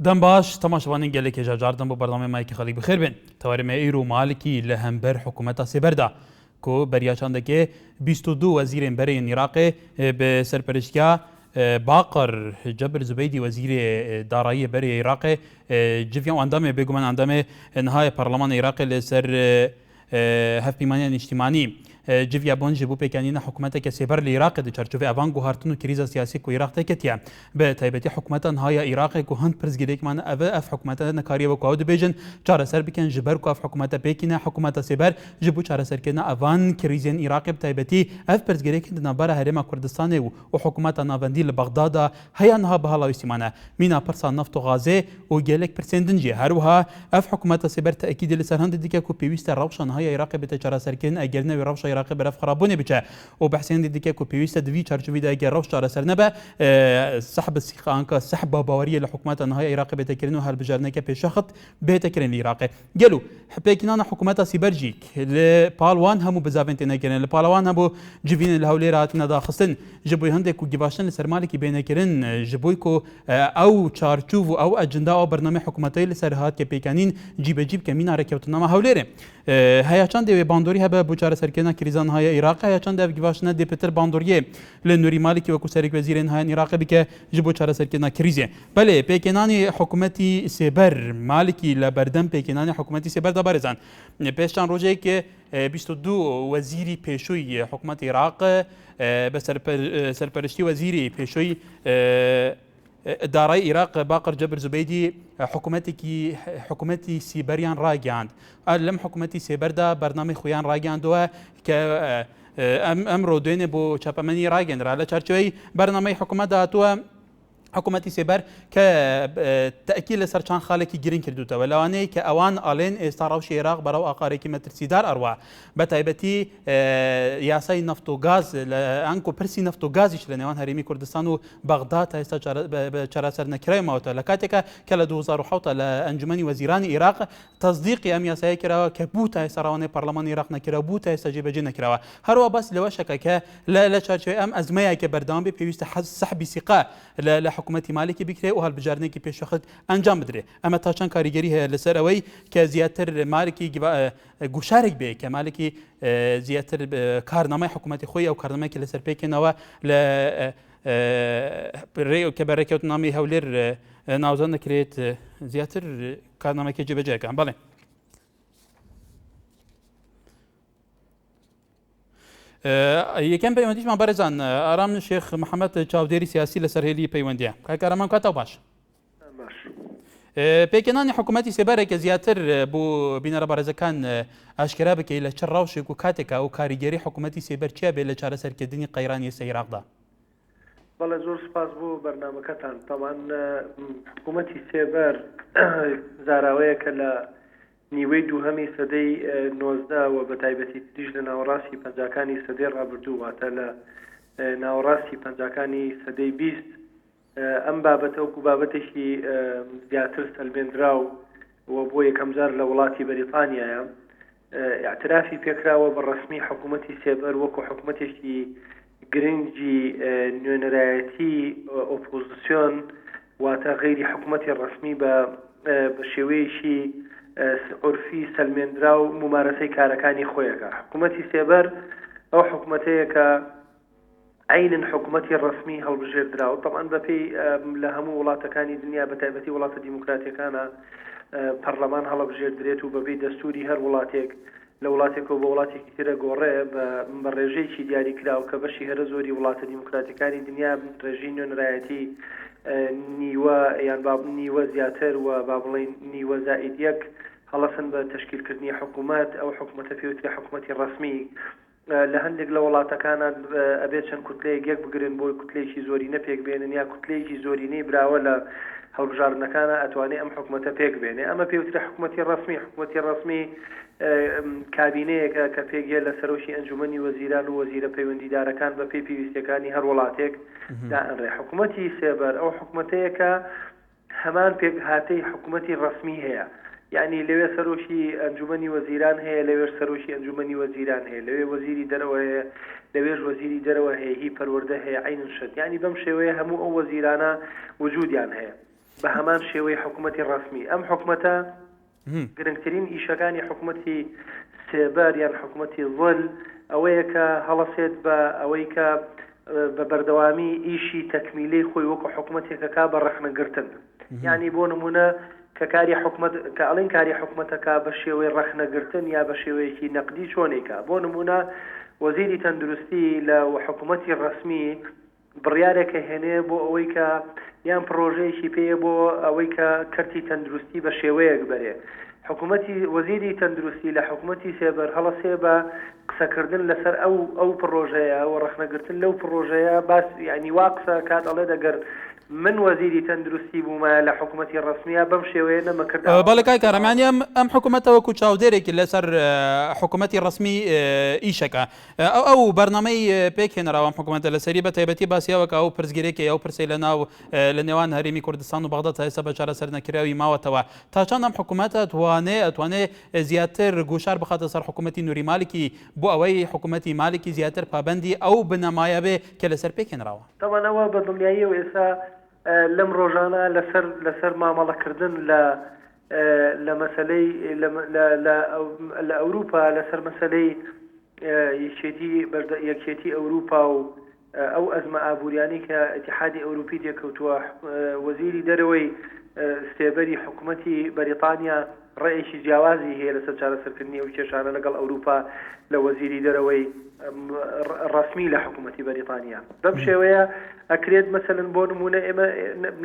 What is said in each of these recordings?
دەم باش تەماشەوانین gelek هێژاجاردن بۆ بەردەمەیەکی خەڵی بخێر بێن تەوارمە ئیر و مالکی لە هەمبەر حکوومەتە سێبەردا کۆ بەریاچان دەکێ 22 وەزیرên berên Iraqê bi serpereştiya Baqir Cebir Zübeydî wezîrê darayî berê Iraqê civiyan endamê bêguman endamê nihayê Parlemana Iraqê li ser hevpîmaniyan îjtimânî civiya bon ji bo pêkenîna hikûmeteke sêber li Iraqê di çerçevê evan guhartin û krîza siyasî ku Iraq teketiye bi taybetî hikûmeta nihaya Iraqê ku hin pirsgirêkman ev hikûmeta nekariye wek ew dibêjin çareser bikin ji ber ku ev hikûmeta pêkîne hikûmeta sêber ji bo çareserkirina evan krîzên Iraqê bi taybetî ev pirsgirêkên di navbera Herêma Kurdistanê û hikûmeta navendî li Bexdada heya niha bihala wîstîmane mîna pirsa neft û gazê û gelek pirsên din jî her wiha ev hikûmeta sêber teekîdê li ser hindê dike ku pêwîst e rewşa nihaya Iraqê bite çareserkirin egerine wê rewşa Iraqê beref xirabûnê biçe û behsên dî dike ku pêwîst e di vî çerçevî de eger rewş çareser nebe sehb sîxanka sehba baweriyê li hikûmeta nihaya Iraqê bêtekirin û helbijarneke pêşexit bêtekirin li Iraqê gelo pêkînana hikûmeta sîber jî li pal wan hemû bizavên têne kirin li pala wan hemû civînê li hewlêrê hatine daxistin ji bo hindê ku gîvaştin li ser malekî bênekirin ji bo ku ew çarçûv û ew ecenda ew bername hikûmeteyê li ser hatike pêkenîn cîbecîb ke mîna rekewtinama hewlêrê heya çandê wê bandorî hebe bo çareserkirina krîza nihaya Iraqê heya çandê ev gîvaştina dê pitir bandoriyê li Nûrî Malîkî wekû serokvezîrên nihayên Iraqê bike ji bo çareserkirina krîzê belê pêkenanê hikûmetî sêber Malîkî li berdem pêkenanê hikûmetî sêber da berêzan pêşan rojekê 22 wezîrî pêşûyî hikûmetê Iraqê bi serpereştî wezîrê pêşûyî دارای عراق باقر جبر زبیدی حکومتی سیبریان راگیاند لم حکومتی سیبر دا برنامه خویان راگیاندوه که امر دوینه بو چاپمنی راگیند را لچرچوی برنامه حکومت داتوه حکومتی سیبر که تأکیل سرچان خالکی گرین کردوته ولوانه که اوان آلین استراوش عراق براو آقارکی مترسیدار اروا بتایبتی یاسای نفت و گاز انکو پرسی نفت و گازیش لنوان هریمی کردستان و بغداد هستا چراسر نکرای موتا لکاتکا کل 2007 لانجمنی وزیران عراق تصدیق ام یاسای کرا که بوتا هستراوانه پارلمان عراق نکرا بوتا هستجیبجی نکرا هر و بس لوشکا که لچارچوی ام ازمه که بردام بی پیوست سحبی ثقه حکومتی مالکی بکره و هەڵبژارنێکی پێشەخت ئەنجام بدرێ ئەمە تا چەند کاریگەری هەیە لەسەر ئەوەی کە زیاتر مالکی گوشارێک بێ کە مالکی زیاتر کارنامەی حکوومەتی خۆی ئەو کارنامەیەکی لەسەر پێکەنەوە لە کە بەڕێکەوتنامی هەولێر ناوزان دەکرێت زیاتر کارنامەیەکی جێبەجێەکان بەڵێ یەکەم پەیوەندیشمان بەرەزان ئارام شێخ محەممەد چاودێری سیاسی لەسەر هێلی پەیوەندیە کاکارەمان کاتەوە باش پێکەنانی حکوومەتی سێبارێکە زیاتر بۆ بینەرە بەڕێزەکان ئاشکرا بکەیت لە چ ڕاوشێک و کاتێکە ئەو کاریگەری حکوومەتی سێبەر چیا بێت لە چارەسەرکردنی قەیرانی ئێستا عێراقدا بەڵێ زۆر سپاس بۆ بەرنامەکەتان تاوان حکوومەتی سێبەر زاراوەیەکە لە نیوەی دووهەمی سەدەی 19 و بە تایبەتی تریش لە ناوەڕاستی پەنجاکانی سەدەی ڕابردوو واتە لە ناوەڕاستی پەنجاکانی سەدەی 20 ئەم بابەتە وەکو بابەتێکی زیاتر سەلمێنراو و بۆ یەکەم جار لە وڵاتی بەریتانیایە اعترافی پێکراوە بە ڕسمی حکوومەتی سێبەر وەکو حکوومەتێکی گرنگی نوێنەرایەتی ئۆپۆزیسیۆن واتە غەیری حکوومەتی ڕسمی بە شێوەیەکی عرفی سەلمێنرا و ممارەسەی کارەکانی خۆیەکە حکوومەتی سێبەر ئەو حکوومەتەیە کە عینن حکوومەتی ڕسمی هەڵبژێردرا و طبعاً بەپێی لە هەموو وڵاتەکانی دنیا بە تایبەتی وڵاتە دیموکراتیەکانە پەرلەمان هەڵبژێردرێت و بەبێی دەستوری هەر وڵاتێک لە وڵاتێکەوە بە وڵاتێکی ترە گۆڕێ بە ڕێژەیەکی دیاری کراوە کە بەشی هەرە زۆری وڵاتە دیموکراتیەکانی دنیا ڕێژی نوێنەرایەتی نیوە یان نیوە زیاتر و با بڵێن نیوە زائیدیەک هەڵەسن بە تشکیلکردنی حکوومەت ئەو حکوومەتە پێوتری حکوومەتی ڕسمی لە هەندێک لە وڵاتەکانە ئەبێت چەند کوتلەیەک یەک بگرن بۆی کوتلەیەکی زۆرینە پێک بێنن یا کوتلەیەکی زۆرینەی براوە لە هەڵبژاردنەکانە ئەتوانێت ئەم حکوومەتە پێک بێنێ ئەمە پێوتری حکوومەتی ڕسمی حکوومەتی ڕسمی کابینەیەکە کە پێگێ لە سەرۆشی ئەنجومەنی وەزیران و وەزیرە پەیوەندیدارەکان بە پێی پێویستەکانی هەر وڵاتێک دائەنڕێ حکوومەتی سێبەر ئەو حکوومەتەیەکە هەمان پێک هاتەی حکوومەتی ڕسمی هەیە یعنی لەوێ سەرۆشی ئەنجومەنی وەزیران هەیە لەوێش سەرۆشی ئەنجومەنی وەزیران هەیە لەوێ وەزیری دەرەوە هەیە لەوێش وەزیری دەرەوە هەیە هی پەروەردە هەیە عینن شت یعنی بەم شێوەیە هەموو ئەو وەزیرانە وجودیان هەیە بە هەمان شێوەی حکوومەتی ڕسمی ئەم حکوومەتە گرنگترین ئیشەکانی حکوومەتی سێبەر یان حکوومەتی ظل ئەوەیە کە هەڵەسێت بە ئەوەی کە بە بەردەوامی ئیشی تەکمیلەی خۆی وەکو حکوومەتێکەکە بە ڕەخنەگرتن یعنی بۆ نمونە کە کاری حکوومەت کە ئەڵین کاری حکوومەتەکە بە شێوەی ڕەخنەگرتن یا بە شێوەیەکی نەقدی چۆنێکە بۆ نمونە وەزیری تەندروستی لە حکوومەتی ڕسمی بڕیارێکە هێنێ بۆ ئەوەی کە یان پرۆژەیەکی پێیە بۆ ئەوەی کە کەرتی تەندروستی بە شێوەیەک بەرێ حکوومەتی وەزیری تەندروستی لە حکوومەتی سێبەر هەڵەسێ بە قسەکردن لەسەر ئەو پرۆژەیە و ڕەخنەگرتن لەو پرۆژەیە باس یعنی وا قسە کات ئەڵێ دەگەر من وەزیری تەندروستی بوومە لە حکوومەتی ڕسمیە بەم شێوەیە نەمەکرد بەڵێ کاک کارەمانی ئەم حکوومەتە وەکو چاودێرێکی لەسەر حکوومەتی ڕسمی ئیشەکە ئەو بەرنامەی پێکهێنراوە ئەم حکوومەتە لەسەری بە تایبەتی باسیەوەکە ئەو پرسگیرێکی ئەو پرسەی لە نێوان هەرێمی کوردستان و بەغداد تا ئێستا بە چارەسەر نەکراوی ماوەتەوە تا چەند ئەم حکوومەتە ئەتوانێت زیاتر گوشار بخاتە سەر حکوومەتی نووری مالکی بۆ ئەوەی حکوومەتی مالکی زیاتر پابەندی ئەو بنەمایە بێ کە لەسەر پێکهێنراوە تەمەنەوە بە دڵنیایی و ئێستا لەم ڕۆژانە لەسەر مامەڵەکردن لە مەسەلەی لە ئەوروپا لەسەر مەسەلەی یەکێتی ئەوروپا و ئەو ئەزمە ئابوووریانی کە ئەتیحادی ئەوروپی تێکەوتووە وەزیری دەرەوەی سێبەری حکوومەتی بەریتانیا ڕێیەکی جیاوازی هەیە لەسەر چارەسەرکردنی ئەو کێشانە لەگەڵ ئەوروپا لە وەزیری دەرەوەی ڕسمی لە حکوومەتی بەریتانیا بەم شێوەیە ئەکرێت مەسەلەن بۆ نمونە ئێمە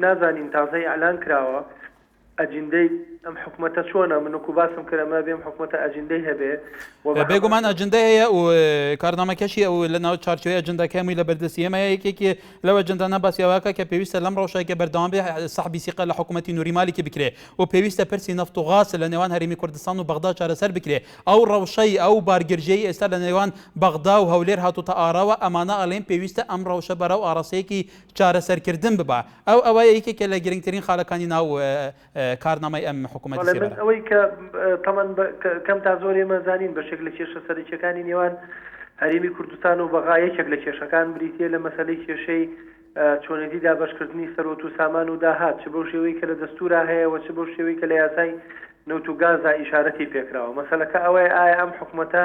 نازانین تازەی ئەلان کراوە ئەجندەی ئەم حکوومەتە چۆنە منوکو باسم کردەمە بێم حکوومەتە ئەجندەی هەبێ بێگومان ئەجندە هەیە و کارنامەکەشی ئەو لە ناو چارچوەی ئەجندەکەمی لە بەردەستی ئێمە یەکێکی لەو ئەجندانە باسیەوەکە کە پێویستە لەم ڕۆژێکە بەردەوام بێ سەحبی سیقە لە حکوومەتی نووری مالکی بکرێ و پێویستە پرسی نەفت و غاز لە نێوان هەرێمی کوردستان و بەغدا چارەسەر بکرێ ئەو ڕەوشەی ئەو بارگرژەی ئێستا لە نێوان بەغدا و هەولێر هاتوتە ئاراوە ئەمانە ئەڵێن پێویستە ئەم ڕەوشە بەرەو ئاراسەیەکی چارەسەرکردن ببە ئەوە یەکێکە لە گرنگترین خاڵەکانی ناو کارنامەی ئەم حکوومەتی سێبەر ئەوەی کە تەمەن کەم تا زۆر ئێمە زانین بەشێک لە کێشە سەرچەکانی نێوان هەرێمی کوردستان و بەغا یەکێک لە کێشەکان بریتە لە مەسەلەی کێشەی چۆنێتی دابەشکردنی سەرۆت و سامان و داهات چ بەو شێوەی کە لە دەستورا هەیە و چ بەو شێوەی کە لە یاسای نەوت و گازا ئیشارەتی پێکراوە مەسەلەکە ئەوەیە ئایا ئەم حکوومەتە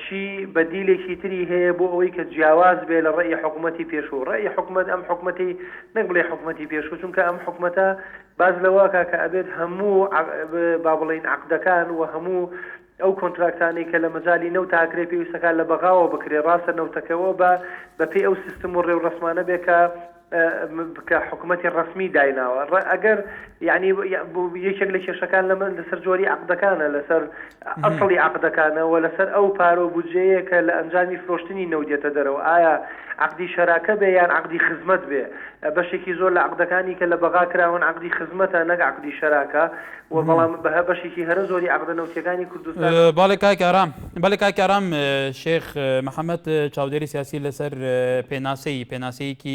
چی بەدیلێکی تری هەیە بۆ ئەوەی کە جیاواز بێ لە ڕێی حکوومەتی پێشوو ڕێی حکوومەت ئەم حکوومەتی نەک بڵێ حکوومەتی پێشوو چونکە ئەم حکوومەتە باز لەواکە کە ئەبێت هەموو با بڵێن عەقدەکان و هەموو ئەو کۆنتراکتانی کە لە مەجای نەوت تاکرێ پێویستەکان لە بەغاوە بکرێ ڕاستە نەوتەکەەوە بە پێی ئەو سیستم و ڕێو ڕسمانە بێ کە حکوومەتی ڕسمی دایناوە ئەگەر یعنی یەکێک لە کێشەکان لەسەر جۆری عەقدەکانە لەسەر ئەسڵی عەقدەکانەوە لەسەر ئەو پارۆ بودجەیە کە لە ئەنجامی فرۆشتنی نەودێتە دەرەوە ئایا عەقدی شەراکە بێ یان عەقدی خزمەت بێ بەشێکی زۆر لە عەقدەکانی کە لە بەغا کراون عەقدی خزمەتە نەک عەقدی شەراکە و بەڵام بەها بەشێکی هەرە زۆری عەقدە نەوتیەکانی کوردستان باڵێ کاکارام شێخ محەممەد چاودێری سیاسی لەسەر پێناسەیەکی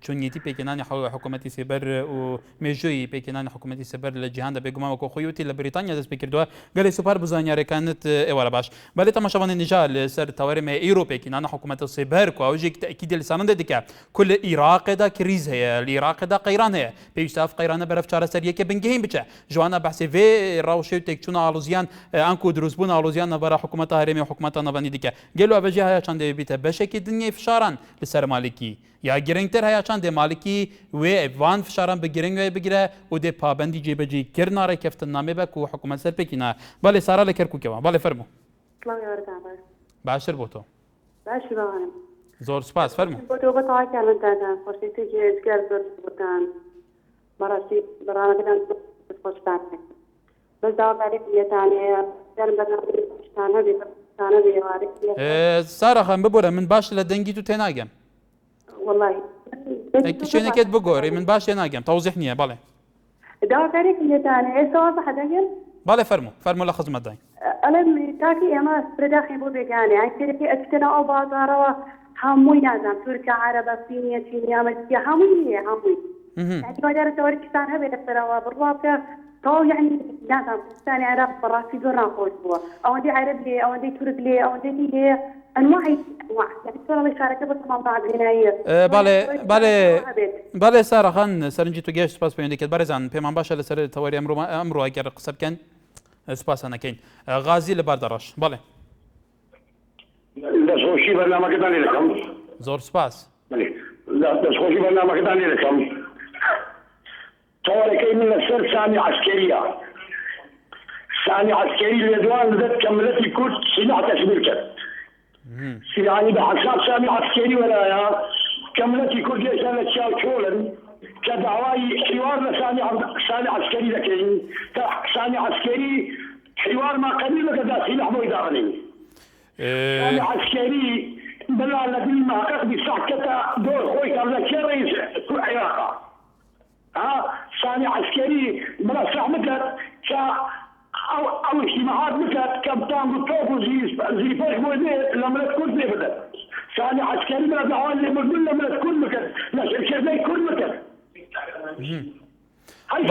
چونیتی پێکێنانی حکوومەتی سێبەر و مێژووی پێکێنانی حکوومەتی سێبەر لە جیهاندا بێگومان وەکو خۆی وتی لە بریتانیا دەست پێ کردووە گەلی سوپار بزانیارەکانت ئێوارە باش بەڵێ تەماشاوانی نژا لەسەر تەوەرێمە ئیرۆپێکێنانی حکوومەتە سێبەر و ئەوژێک تەکیدی لەسانەندە دیکە کل عێراقدا کریز هەیە لە عێراقدا قەیران هەیە پێویستە ئەف قەیرانە بەرەف چارەسەریەکە بنگەهین بچە جوانە بەحسی vê ڕەوشەی و تێکچوونە ئاڵوزیان ئەنکو دروستبوون ئاڵوزیان نەبەرە حکوومەتە هەرێمی و حکوومەتە نەڤەندی دیکە گەلو ئەبەجێ هەیە چەند دەبێتە بەشێکی دنیای فشاران لەسەر مالکی یا گرنگتر هەیە چەند دێ مالکی وێ وان فشاران بە گرنگ وێ بگرە و دێ پابەندی جێبەجێکردنا ڕێکەفتنامێ بە و حکوومەت سەر پێکینە بەڵێ سارا لە کەرکووکەوە بەڵێ فەرموو باشتر بۆ تۆ باشی باوانم زۆر سپاس فەرموو بۆ تۆ بەتەواکیانمەدادا خۆشەویستی هێزگار زۆر بوتان بەڕاستی بەڕامەکەدان خۆشتان بەس داوابارێک یەتانەیە دەرم بەشتانە بێ بەشتانە بێوارێک سارا خەم ببوورە من باش لە دەنگی تو تێناگەم وەڵی شوێنەکەت بگۆڕی من باش تێناگەم تەوزیح نییە بەڵێ داوابارێک یەتانەیە ئێستا بەحەدەگەن بەڵێ فەرموو لە خزمەتداین ئەڵێم تاکی ئێمە سپرەداخی بۆ بێگانێ ئەکتێرەکەی ئەچتەنە ئەو بازارەوە هەمووی نازان تورکە عەرەبە سینیە چینیا مەسیە هەمووی نییە هەمووی بادارەتەوەرکستان هەبێت لەسەرەوە بڕواکە تۆ یعنی نازان کوردستانی عێراق بەڕاستی زۆر ناخۆش بووە ئەوەندەی عەرەب لێ ئەوەندەی تورک لێ ئەوەندەی لێ انواع يعني الشغل شاركه بس 18 يناير باله سارا خان سەرنجی تو گەشت سپاس پەیوەندیکەت بەڕێزان پێمان باشە لەسەر تەوەری ئەمڕۆ ئەگەر قسە بکەن سپاسانەکەین غازی لە باردەڕەش بەڵێ دەستخۆشی بەرنامەکەتان لێ دەکەم زۆر سپاس دەستخۆشی بەرنامەکەتان لێ دەکەم تەوەرەکەی من لەسەر سامی عەسکەریە سامی عەسکەری لێدوان دەدەت کە ملەتی کورد سلاح تەسبیل کرد يعني بحساب سامي عسكري ولا كملتي كل سنة شاو شولن كدعواي حوار سامي عسكري لكن سامي عسكري حوار ما قليل كذا سلاح مو يدارني سامي عسكري بلا الذي ما قصدي ساكتا دور خوي قبل كريس كل عراقة سامي عسكري بلا ساعمتك او اجتماعات مثل كم تانغو توفو زي فوق موزي لما تكون نفذت ثاني عسكري من الدعوان اللي مقبل لما تكون مكان لا شركة يكون مكان هاي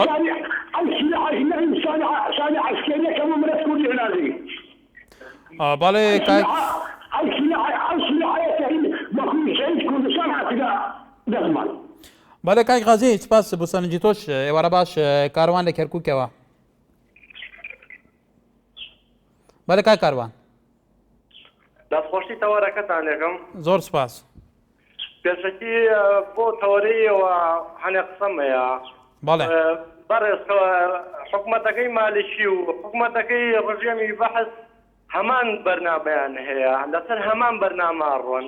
ثاني عسكرية كمان من تكون هنا زي بالي كاي هاي سلاحية ما كل شيء تكون سانعة كذا دزمان بالي كاي غازي سپاس بو سەرنجی تۆش ئێوارە باش کاروان لە کەرکووکەوە بەڵێ کاک کاروان دەستخۆشی تەوەرەکەتان لێکم زۆر سپاس پێشەکی بۆ تەوەرەیەوە هەنێ قسەم هەیە بەڵێ بەڕێز حکوومەتەکەی مالیکی و حکوومەتەکەی ڕژێمی بەحث هەمان بەرنامەیان هەیە لەسەر هەمان بەرنامە ڕۆن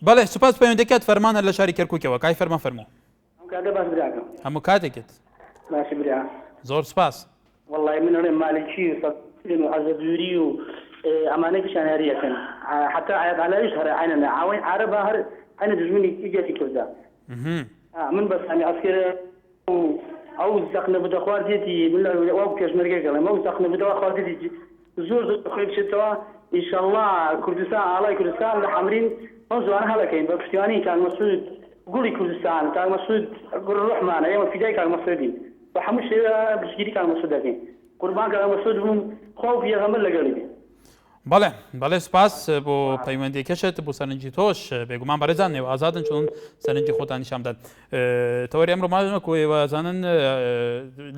بەڵێ سوپاس پەیوەندیکەت فەرمانە لە شاری کەرکووکەوە کای فەرمان فەرموو هەموو کاتێکت ماشي برا زۆر سپاس والله من أنا مالكي وعزدوري وأمانة في شهرية كان حتى عيد على يشهر عيننا عوين عربة هر أنا جزمني إجاتي كذا من بس يعني عسكر أو زقنا بدأ خوارتي من وقت كشمرجع كلام أو زقنا بدأ خوارتي زور خير شتوا إن شاء الله كردستان على كردستان لحمرين منذ أنا هلا كين بفتياني كان مسعود قولي كردستان كان مسعود قول روح معنا يوم في جاي كان مسعودين وحمش بشكيري كان مسعودين قربان كان مسعود خوف يا غمل لقلبي بەڵێ سپاس بۆ پەیوەندیکەشت بۆ سەرنجی تۆش بێگومان بەڕێزان نێوە ئازادن چۆن سەرنجی خۆتانی شام دەن تەوەری ئەمڕۆ ماڵمەکو ئێوەزانن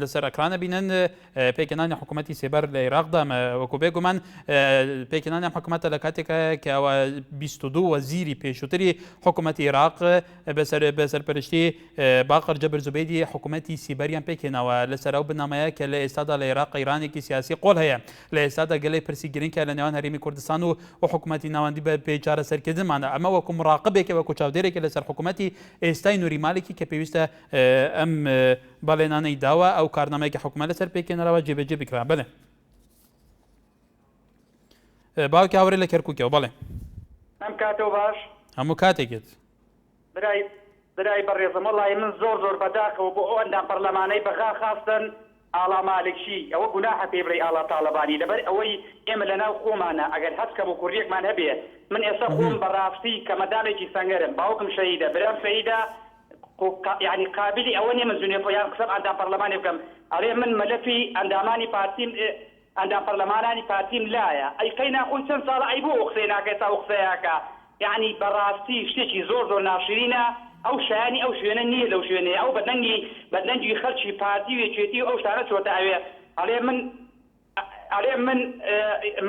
لەسەر ئەکرانە بینن پێکەنانی حکوومەتی سێبەر لە عێراقدا وەکو بێگومان پێکەنانی حکوومەتە لە کاتێکە کە ئەوە 22 وەزیری پێشووتری حکوومەتی عێراق بەسەرپەرشتی باقر جەبر زوبەیدی حکوومەتی سیبەریان پێکێناوە لەسەر ئەو بنامەیە کە لە ئێستادا لە عێراق ئیرانێکی سیاسی قۆڵ هەیە لە ئێستادا گەلەی پرسی گرنگ کە لە نێوان هەرێمی کوردستان و حکوومەتی ناوەندی بە پێی چارەسەرکردنمانە ئەمە وەکو مراقبێکە وەکو چاودێرێکە لەسەر حکوومەتی ئێستای نووری مالێکی کە پێویستە ئەم بەڵێنانەی داوە ئەو کارنامەیەکی حکوومەت لەسەر پێکێنەرەوە جێبەجێ بکرا بڵێ باوکی هاوڕێ لە کەرکووکەوە بڵێ ئەم کاتەوە باش هەموو کاتێکت برای بەڕێزم وەڵی من زۆر بەداخەوە بۆ ئەو ئەندام پەرلەمانەی بەغا خاستن ئاڵا مالکشی ئەوە گوناحە پێ بڵێ ئاڵا تاڵەبانی لەبەر ئەوەی ئێمە لەناو خۆمانە ئەگەر هەستکە بۆ کوردیەکمان هەبێ من ئێستا خۆم بەڕاستی کە مەدامێکی سەنگەرم باوکم شەهیدە برام شەهیدە يعني قابلی ئەوە نیە من زونێ خۆیان قسەم ئەندام پەرلەمانی بکەم ئەڵێ من مەلەفی ئەندامانی پارتیم ئەندام پەرلەمانانی پارتیم لایە ئەی ناخۆی چەند ساڵە ئەی بۆ قسەی ناکەێت تا قسەیەکە یعنی بەڕاستی شتێکی زۆر ناشرینە ئەو شایانی ئەو شوێنە نییە لەو شوێنەیە ئەو بەدەنگی خەڵکی پارتی وێچێتی و ئەو شانە چۆتە ئەوێ ئەڵێ من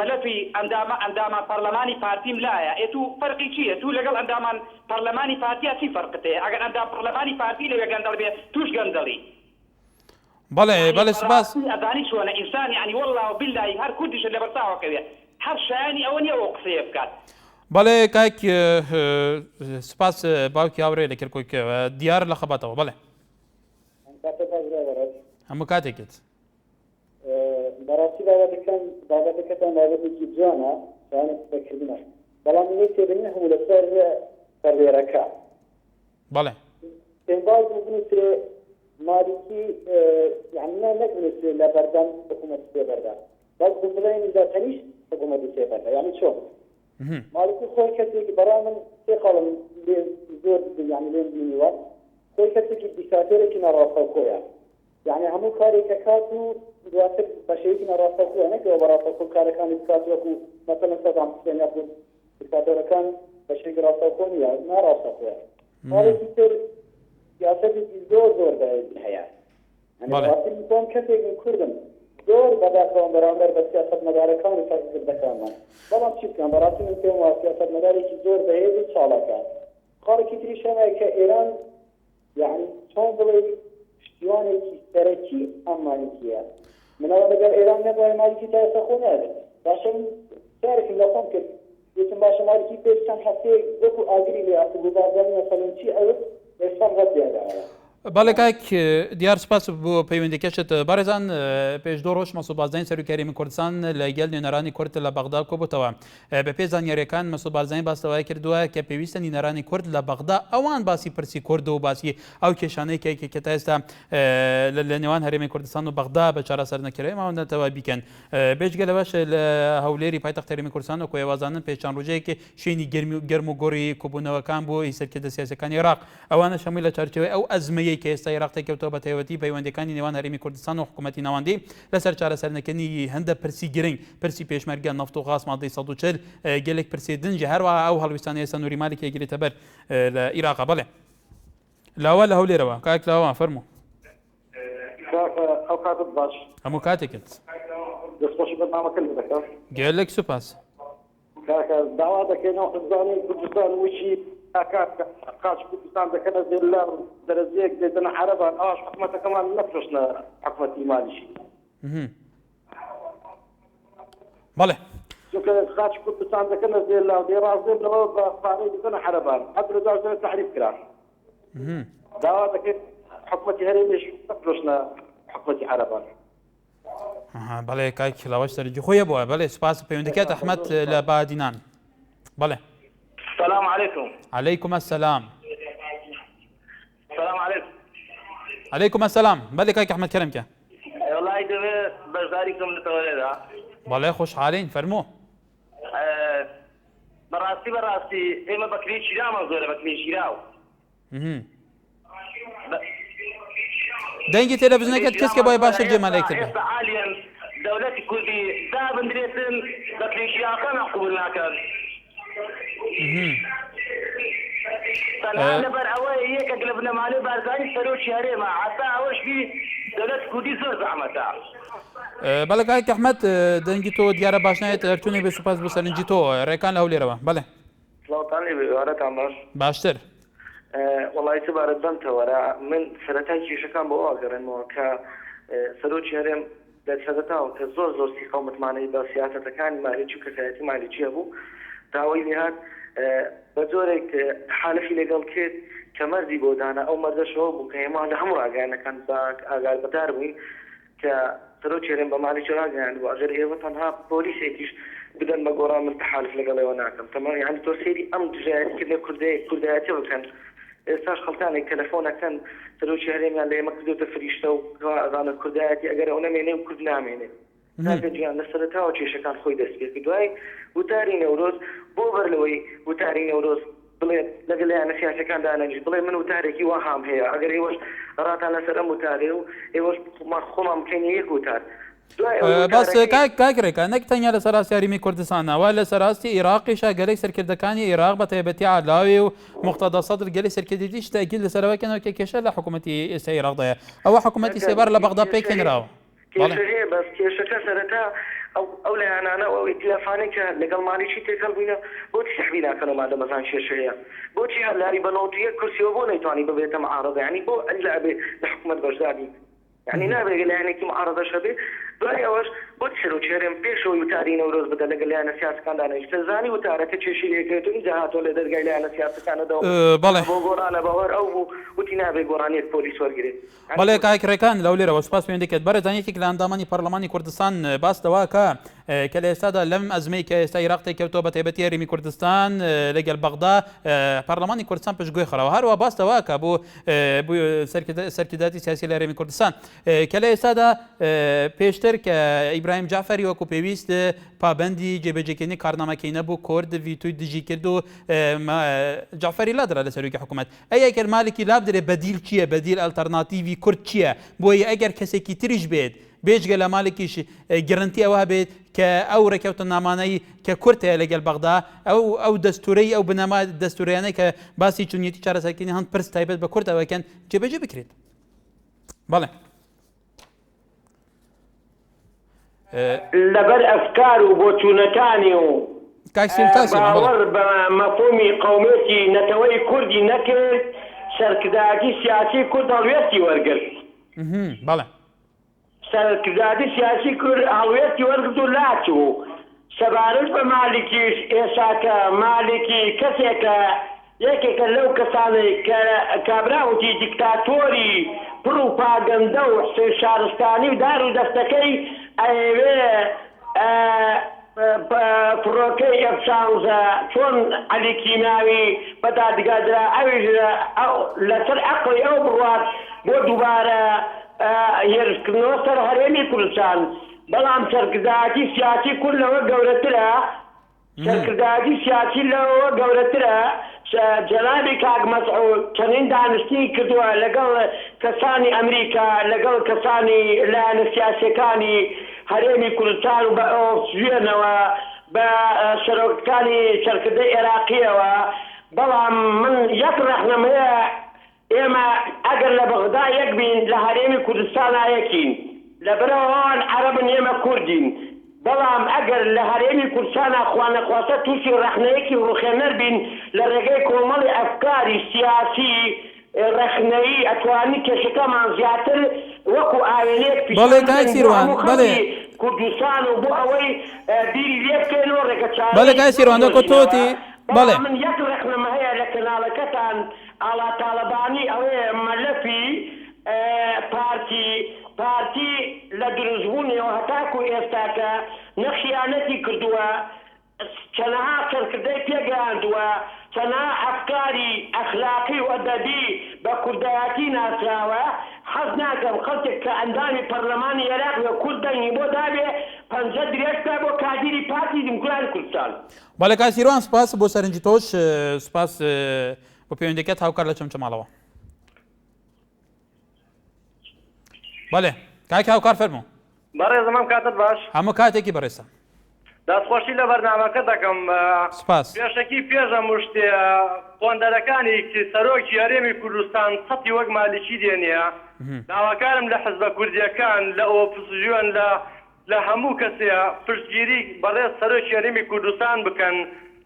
مەلەفی ئەندامان پەرلەمانی پارتیم لایە ئێ تو فەرقی چییە تو لەگەڵ ئەندامان پەرلەمانی پارتیا چی فەرقتەیە ئەگەر ئەندام پەرلەمانی پارتی لەوێ گەندەڵ بێ توش گەندەڵی بەڵێ سپاس ئەدانی چۆنە ئینسان یعنی وەڵڵا و بیللای هەر کوردیش لە بەرچاوەکەوێ هەر شایانی ئەوە نییە ئەوە قسەیە بکات بەڵێ کاک سپاس باوکی هاوڕێ لە کەرکووکەوە دیار لە خەباتەوە بڵێ هەموو کاتێکت بەڕاستی بابەتەکەتان بابەتێکی جوانە شایانی قسەکردنە بەڵام تێبینی هەموو لەسەر پەروێرەکە بەڵێ پێنباز بنووسێ مالکی یعنی نەبنووسێ لە بەردەم حکوومەتی سێبەردا بەس بڵێن دەتەنیش حکوومەتی سێبەردا یعنی چۆن مالکی خۆی کەسێکی بەڕا من سێ خاڵم زۆر یعنی لێم بینیوە خۆی کەسێکی دیکتاتۆرێکی ناڕاستەوخۆیە یعنی هەموو کارێکە کات و دواتر بەشەیەکی ناڕاستەقووە نەکەوە بەڕاستەقوو کارەکانی بکات وەکو مەسەڵەن سەدام حوسێن یا دیکتاتۆرەکان بەشێکی ڕاستەقووە نیە ناڕاستەقووە حاڵێکی تر سیاسەتێکی زۆر بەهێزی هەیە ڕاستی تۆم کەسێکی کوردم زۆر بەداخەوە بەرامبەر بە سیاسەتمەدارەکان و فەرزکردەکانمان بەڵام چی بکەم بەڕاستی من پێم وایە سیاسەتمەدارێکی زۆر بەهێز و چاڵەکە خاڵێکی تریش هەیە کە ئێران یعنی چۆن بڵێ پشتیوانێکی سەرەکی ئەم مالیکیە منەوە لەگەر ئێران نەبووە مالیکی تا ئێستا خۆ نادێت باشە سارێکم لە خۆم کرد وتم باشە مالیکی پێش چەند هەفتەیەک وەکو ئاگری لێ ئەسەگوزاردانی مەسەڵەن چی ئەوت ئێستا ڕەتیاداوە بەڵێ کاک دیار سپاس بۆ پەیوەندیکەشت بەڕێزان پێش دۆ ڕۆژ مەسوود بارزانانی سەرۆکیاریمی کوردستان لەگەڵ نوێنەرانی کورد لە بەغدا کۆبووتەوە بە پێ زانیاریەکان مەسوود بارزانانی باستەوای کردووە کە پێویستە نوێنەرانی کورد لە بەغدا ئەوان باسی پرسی کورد و باسی ئەو کێشانەی کە تا ئێستا لە نێوان هەرێمی کوردستان و بەغدا بە چارەسەر نەکرێ ماوەندەتەوە بیکەن بێژگە لەوەش لە هەولێری پایتەخت هەرێمی کوردستان و کۆیوازانن پێشان ڕۆژەیەکی شوێنی گەرم و گۆڕی کۆبوونەوەکان بۆ سەرکردە سیاسەکانی عێراق ئەوانە شەمووی لە چارچەوەی ئەو ئەزمەیە کە ئێستا عێراق کەوتەوە بە تایبەتی پەیوەندیەکانی نێوان هەرێمی کوردستان و حکوومەتی ناوەندی لەسەر چارەسەرنەکەنی هەندە پرسی گرنگ پرسی پێشمەرگە نەفت و غاز مادەی 140 گەلێک پرسێ دنجە هەروەها ئەو هەڵویستانی ئێستا نووری مالێکی ئەگرێتە بەر لە عێراق بەڵێ لاوە لە هەولێرەوە کاک لاوە فەرموو ئەو کاتت باش هەموو کاتێکت دەستخۆشی بەرنامەکە لێ دەکەم گەلێک سوپاس کاکە داوا دەکەینەوە حزبانی کوردستان وشی قاچ کوردستان دەکەنە زێر لە دەرەزەیەک دێتنە عەرەبان ئەوش حکوومەتەکەمان نەفرۆشنە حکوومەتی مالیشی بەڵێ چونکە قاچ کوردستان دەکەنە زێر لە دێڕازێبنەوە بە پارەی دەکەنە عەرەبان حەدر داژێت تحریف کرا داوا دەکەیت حکوومەتی هەرێمیش نەفرۆشنە حکوومەتی عەرەبان بەڵێ کاک لاوەش سەرنجی خۆیە بووە بەڵێ سپاس پەیوەندەکەت ئەحمەد لە بادینان بەڵێ السلام عليكم. عليكم السلام. السلام عليكم. عليكم السلام. بلي كاك أحمد كرم كا. والله دبي بجداريكم لتولدها. بالله خوش حالين فرمو. براسي إما بكري شراو منظورة بكري شراو. دنجي تلفزيونك كيس كباي باشر جمال يكتب. حاليا دولة كردي داب اندريسن بكري شراو كان قبولنا كان. طلعنا بر أول هيك قلبنا مالي بارزاني سروش هري ما عطا أولش في دولة كردي زور زعمتها. بله كاك أحمد دنجي تو ديارة باشناية ترتوني بسوباس بسرنجي تو ريكان لهولي روا بله. لو طالي بيوارد عمر. باشتر. والله يتبع ردمتها ورا من سرتاجي شكان بواقر إنه كسروش هري لسرتاو كزور سيقومت معني بسياسة كان مالي شو كسياتي مالي شيء داوای لێهات بە جۆرێک حالفی لەگەڵ کرد کە مەرزی بۆ دانا ئەو مەرزەشەوە بوو کە ئێمە لە هەموو ڕاگەیانەکان ئاگار بەدار بووین کە سەرۆکێرێن بە مالیکی ڕاگەیان بوو ئەگەر ئێوە تەنها پۆلیسێکیش بدەن بە گۆڕان من تەحالف لەگەڵەوە ناکەم تەمام یعنی تۆ سێری ئەم دژایەتی کرد لە کوردایەتی بکەن ئێستاش خەڵکانێک تەلەفۆنەکەن سەرۆکی هەرێمیان لە ئێمە کردوتە فریشتە و ئەزانە کوردایەتی ئەگەر ئەو نەمێنێ و کورد نامێنێ ناگەجیان لە سەرەتاوە کێشەکان خۆی دەست پێ کرد دوای وتاری نەورۆز بۆ بەرلەوەی وتاری نەورۆز بڵێ لەگەڵیانە سیاسەکان دانەنیش بڵێ من وتارێکی واهام هەیە ئەگەر ئێوەش ڕاتان لەسەر ئەم وتارێ و ئێوەش خۆمان بکەین یەک وتار بەس کاکرێکە نەک تەنیا لە سەراستی هەرێمی کوردستانەوە لە سەراستی عێراقیشە گەلێک سەرکردەکانی عێراق بە تایبەتی عەلاوی و مقتەدا سەدر گەلێک سەرکردێتیش تاکید لەسەرەوەکەنەوە کە کێشە لە حکوومەتی ئێستا عێراقدایە ئەوە حکوومەتی سێبەر لە بەغدا پێکهێنراوە کێشەیە بەس کێشەکە سەرەتا ئەو لایەنانە ئەو ئیتلافانەی کە لەگەڵ مالیکی تێکەڵ بووینە بۆچی سەحبی ناکەنەوە مادەمەزان کێشەیە بۆچی هەلاری بەنەوەتیە کورسیەوە بۆ نەیتوانی ببێتە معارەضە یعنی بۆ ئەلا بێ لە حکوومەت بەشداری يعني نابێ لایەنێکی معارەضەش هەبێ دوای ئەوەش بۆچی سەرۆکێرێم پێشەوەی وتاری نەورۆز بدە لەگەڵ لایەنە سیاسەکاندانە تەزانی وتارەکە کێشی لێکرێت و ئینجا هاتۆ لە دەرگای لایەنە سیاسەکانەدەوە بۆ گۆڕانە بەوەر ئەو بوو وتی نابێ گۆڕانیەک پۆلیس وەرگێت بەڵێ کاکرەکان لەو لێرەوە سوپاس پێوەندیکەت بەرەزانیەکێک لە ئەندامانی پەرلەمانی کوردستان باستەوە کە لە ئێستادا لەم ئەزمەی کە ئێستا عێراق تێکەوتەوە بە تایبەتی هەرێمی کوردستان لەگەڵ بەغدا پەرلەمانی کوردستان پشتگوێ خەڕەوە هەروە باستەوە کە بۆ سەرکرداتی سیاسی لە هەرێمی کوردستان کە لە ئێستادا پێشتر کە ئیبراهیم جعفەری وەکو پێویست پابەندی جێبەجێکردنی کارنامەکەی نەبوو کورد ڤیتۆی دژی کرد و جعفەری لادرا لە سەرۆکی حکوومەت ئەی ئەگەر مالێکی لابدرێ بەدیل چییە بەدیل ئەلتەرناتیڤی کورد چییە بۆیە ئەگەر کەسێکی تریش بێت بێژگە لە مالێکیش گرنتی ئەوە بێت کە ئەو ڕێکەوتە نامانەی کە کورتەیە لەگەڵ بەغدا ئەو دەستورەی ئەو بنەما دەستوریانەی کە باسی چونیەتی چارەسەرکردنی هەند پرس تایبەت بە کورت ئەوەکەن جێبەجێ بکرێت. بەڵێ لەبەر ئەفکار و بۆچوونەکانی و باوەڕ بە مەفهومی قەومێتی نەتەوەی کوردی نەکرد سەرکردایەتی سیاسی کورد هەڵوێستی وەرگرت. بەڵێ سەرکردایەتی سیاسی کورد هەڵوێستی وەرگرت و لاچوو سەبارەت بە مالکیش ئێساکە مالکی کەسێکە یەکێکە لەو کەسانەی کە کابراوتی دیکتاتۆری پروپاگەندە و حسێن شارستانی و دار و دەستەکەی ئەوێ فڕۆکەی ئەفشانزە چۆن عەلی کیماوی بەدادگادرا ئەویش لەسەر عەقڵی ئەو بڕوات بۆ دووبارە هێرشکردنەوە سەر هەرێمی کوردستان. بەڵام سەرکردایەتی سیاسی کورد لەوە گەورەترە سەرکردایەتی سیاسی لەوە گەورەترە. جەنابی کاک مەسعود چەندین دانیشتنی کردووە لەگەڵ کەسانی ئەمریکا لەگەڵ کەسانی لایەنە سیاسیەکانی هەرێمی کوردستان و بە ئۆکسجێنەوە بە سەرۆکەکانی سەرکردەی عێراقیەوە. بەڵام من یەک ڕەحنەمەیە ئێمە ئەگەر لە بەغدا یەک بین لە هەرێمی کوردستان یەکین لەبەرەوەوان عەرەبن ئێمە کوردین. بەڵام ئەگەر لە هەرێمی کوردستانە خوانەخواتە تووشی ڕەخنەیەکی ڕوخێنەر بین لە ڕێگەی کۆمەڵی ئەفکاری سیاسی ڕەخنەیی ئەتوانی کێشەکەمان زیاتر وەکو ئاوێنێک کوردستان و بۆ ئەوەی بیری لێ بکەینەوە ڕێگەچاری. بەڵێ کاک سیروان دەکۆتۆتی بەڵێ من یەک ڕەخنەمە هەیە لە کەناڵەکەتان ئاڵا تاالبانی ئەوەیە مەلەفی پارتی لە دروستبوونیەوە هەتاکو ئێستاکە نەخیانەتی کردووە چەنەها سەرکردەی پێگەاندووە چەنەها ئەفکاری ئەخلاقی و ئەدەبی بە کوردایەتی ناسراوە. حەز ناکەم خەڵکێک کە ئەندامی پەرلەمانی عێراق وە کورد دەنگی بۆ دابێ پەنجە درێژکا بۆ کادیری پارتی دیموکراتی کوردستان. بەڵێ کاک سیروان سپاس بۆ سەرنجی تۆش سپاس بۆ پەیوەندیەکەت هاوکار لە چەمچەماڵەوە. بەڵێ کاک هاوکار فەرموو. بەڕێزەمەم کاتت باش هەموو کاتێکی بەڕێسە دەستخۆشی لە بەرنامەکە دەکەم. سپاس پێشەکی پێشە مشتێ قۆندەرەکانی سەرۆکی هەرێمی کوردستان سەتی وەک مالیکی دێنە داواکارم لە حزبە کوردیەکان لە ئۆپۆزیسیۆن لە هەموو کەسێ پشتگیری بەڕێز سەرۆکی هەرێمی کوردستان بکەن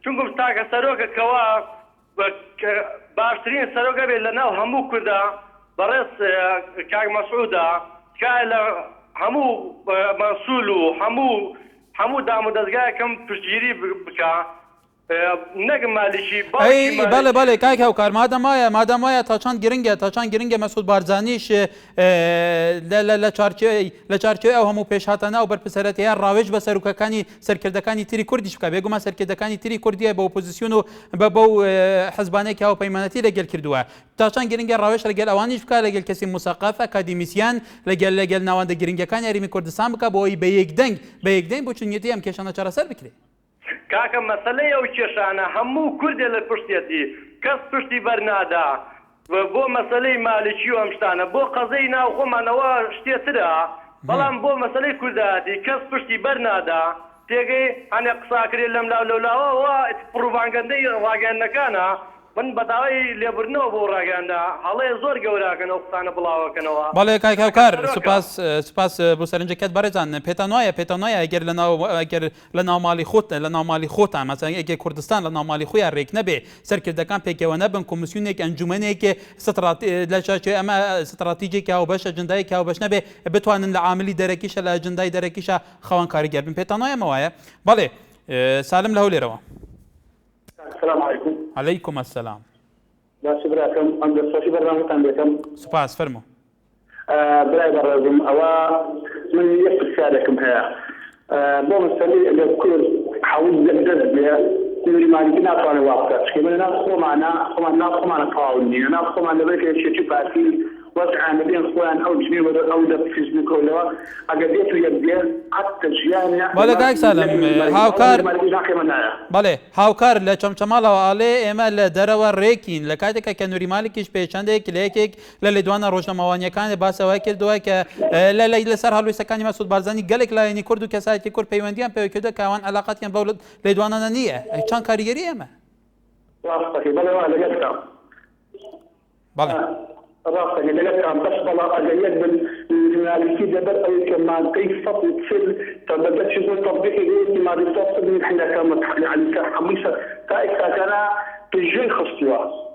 چونکە تاکە سەرۆکەکەوە باشترین سەرۆکە بێت لە ناو هەموو کووردا بەڕێز کاک مەسعوودە کای لە هەموو مەسوول و هەموو دام و دەستگایەکەم پشتگیری بکە نەگم مالیکی بەڵێ کاک هاوکار مادام وایە تاچان گرنگە مەسعود بارزانیش لە چارچێوەی ئەو هەموو پێشهاتانە و بەرپرسەرەتیان ڕاوێژ بە سەرۆکەکانی سەرکردەکانی تری کوردیش بکە بێگومان سەرکردەکانی تری کوردیە بە ئۆپۆزیسیۆن و بەو حزبانێکی هاوپەیمانەتی لەگەڵ کردووە تاچان گرنگە ڕاوێژ لەگەڵ ئەوانیش بکە لەگەڵ کەسی موسەقاف ئەکادیمیسیان لەگەڵ ناوەندە گرنگەکانی هەرێمی کوردستان بکە بۆ ئەوەی بە یەکدەنگ بۆ چونیەتی ئەم کێشانە چارەسەر بکرێت. کاکە مەسەلەی ئەو کێشانە هەموو کوردێ لە پشتێتی کەس پشتی بەرنادا بۆ مەسەلەی مالیکی و ئەم شتانە بۆ قەزەی ناو خۆمانەوە شتێترە بەڵام بۆ مەسەلەی کوردایەتی کەس پشتی بەرنادا تێگەی هەنێ قساکرێت لەم لاولەولاوە پروڤاگەندەی ڕاگەاندنەکانە من بەداوای لێبوردنەوە بۆ ڕاگەاندا هەڵەیە زۆر گەوراکەن ئەو قسانە بڵاوەکەنەوە. بەڵێ کاک هاوکار سوپاس بۆ سەرنجەکەت بەڕێزان پێتان وایە ئەگەر لە ناوماڵی خۆتان مەسەڵەن ئەگەر کوردستان لە ناوماڵی خۆیان ڕێک نەبێ سەرکردەکان پێکەوە نەبن کۆمیسیۆنێک ئەنجومەنێکی لە چارچێوەی ئەمە ستراتیجێکی هاوبەش ئەجەندایەکی هاوبەش نەبێ بتوانن لە عاملی دەرەکیشە لە ئەجەندای دەرەکیشە خەوانکاریگەر بن پێتان وایە ئەمەوایە. بەڵێ سالم لە هەولێرەوە. السلام عليكم. عليكم السلام. باش براكم عند الصوشي برنامجتان بكم. سپاس فرمو. براي برازم أوا من يفسالكم هيا. بوم السلي لكل حاول جدد بها تقولي ما يمكن أطلع وقتها. كمان ناقص معنا قاوني ناقص معنا بيك شيء باتي وضع بين اخوان او جميع او ده فيسبوك ولا اجديته يبدي حتى جيانا بله کاک سالم هاوکار بله هاوکار ل چمچمالا آله اما ل دروا ریکین لکاته که کنوری مالکیش پیچنده کلیک ل لدوانا روشنموانی کان باس وکر دوه که ل ل سر حلو سکانی مسعود بارزانی گلک لا یعنی کردو کسایتی کرد پیوندیان پیوکده کاوان علاقاتیان بولد لدوانا نیه چان کاریگری اما راستك بلا ولا يذكر بله راستك اللي كان بس بلا اجيال بالمالكيه دبر اي كمان كيف تصل تبدأ شو تطبيقي ما بتصل من احنا كمان على خميسه تايكا كان تجي خصيوا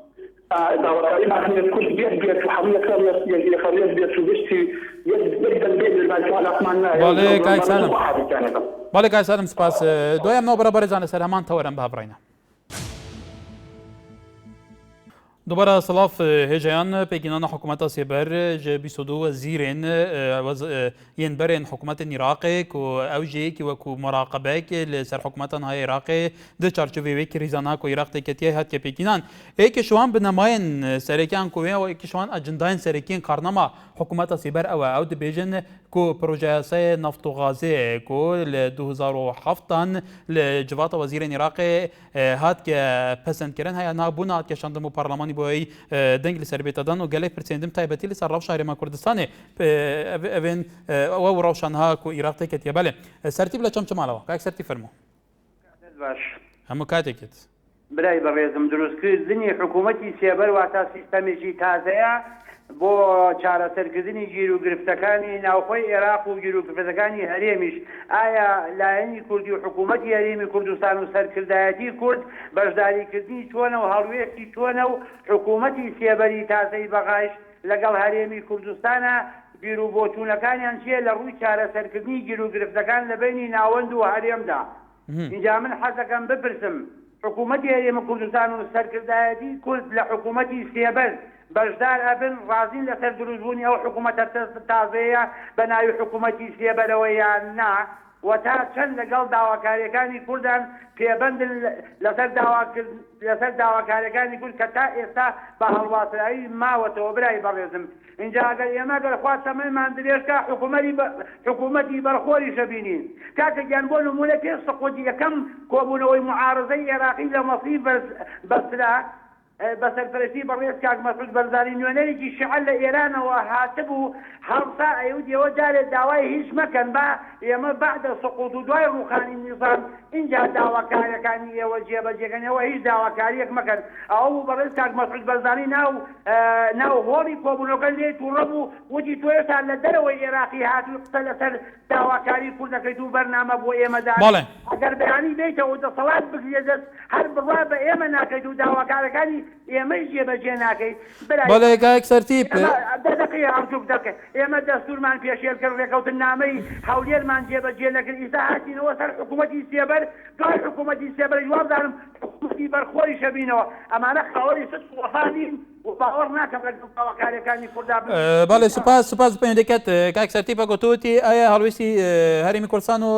اذا وكان احنا كل بيت وحمله كان يا خليل بيت وبشتي يبدا البيت اللي على معنا بله كاي سلام بله كاي سلام سپاس دویم نو برابر زان سر همان تورم به براینا دوباره سلاف هجیان پیگینان حکومت سیبر ج 22 وزیرین ین برین حکومت عراق کو اوجی کی وکو مراقبه کی لسر حکومت های عراق د چارچوبی کی ریزانا کو عراق تکتیه هات کی پیگینان ایک شوان بنماین سرکان کو و ایک شوان اجنداین سرکین کارنما حکومت سیبر او د بیژن کو پروژه سه نفت و غازه کو ل 2007 لجوات وزیر عراق هات کی پسند کردن های نابونا کی شاندمو پارلمانی بوی دنگل سربیت دادن و گله پرسیدم تایبتی لسر راف شهر ما کردستان اوین و روشن ها کو عراق تکتیه بله سرتیب لچم چمالا که سرتی فرمو باش همو کاتکت برای بەڕێزم دروستکردنی حکوومەتی سێبەر واتە سیستەمێکی تازەیە بۆ چارەسەرکردنی گیر و گرفتەکانی ناوخۆی عێراق و گیر و گرفتەکانی هەرێمیش ئایا لایەنی کوردی و حکوومەتی هەرێمی کوردستان و سەرکردایەتی کورد بەشداریکردنی چۆنە و هەڵوێستی چۆنە و حکوومەتی سێبەری تازەی بەغاش لەگەڵ هەرێمی کوردستانە گیر و بۆچوونەکانیان چیە لە ڕووی چارەسەرکردنی گیر و گرفتەکان لە بینی ناوەند و هەرێمدا اینجا من حەزەکەم بپرسم حکوومەتی هەرێمە کوردستان و سەرکردایەتی کورد لە حکوومەتی سێبەر بەشدار ئەبن ڕازین لەسەر دروستبوونی ئەو حکوومەتە تازەیە بە ناوی حکوومەتی سێبەرەوە یان نا و تا چەند لەگەڵ داواکاریەکانی کوردان پێبەندن لەسەر داواکاریەکانی کورد کە تا ئێستا بە هەڵواسرایی ماوەتەوە برای بەڕێزم اینجا ئەگەر ئێمە گەرخوا سەمەیمان درێژکە حکوومەتی بەرخۆریشە بینین کاتێکیان بۆ نمونە پێش سەقوتی یەکەم کۆبوونەوەی معارەزەی عێراقی لە مەسیح بەسرا بەسەرپەرستی بەڕێز کاک مەسعود بەرزانی نوێنەرێکی شیعە لە ئێرانەوە هاتبوو هەڵسا ئەیودیەوە جارێک داوای هیچ مەکەن با ئێمە بەعدە سقوط و دوای ڕووخانی نیزام اینجا داواکاریەکانی ئێوە جێبەجێکەنەوە هیچ داواکاریەک مەکەن ئەو بەڕێز کاک مەسعود بەرزانی ناو هۆڵی کۆبوونەکە لێ تووڕە بوو وتی تۆ ئێستا لە دەرەوەی عێراقی هاتووی قسە لەسەر داواکاری کوورد دەکەیت و بەرنامە بۆ ئێمەدا ئەگەر بەیانی بێتەوە دەسەڵات بگرێ دەست هەر بڕوا بە ئێمە ناکەیت و داواکارەکانی ئێمەی جێبەجێ ناکەیت بەڵێ کاک سەرتیب دەقی ئەوجوب دەکەن ئێمە دەستورمان پێشێل کرد ڕێکەوتن نامەی هەولێرمان جێبەجێ نەکرد ئیستا هاتینەوە سەر حکوومەتی سێبەر دوای حکوومەتی سێبەر جوابدارم حکوومەتی بەرخۆری شەبینەوە ئەمانە خاوەری سد وەفانین وباور ناکەم لەگەڵ داواکاریەکانی کووردا بەڵێ سوپاس پەیوەندیکەت کاک سەرتیبە گوتووتی ئایا هەڵویستی هەرێمی کوردستان و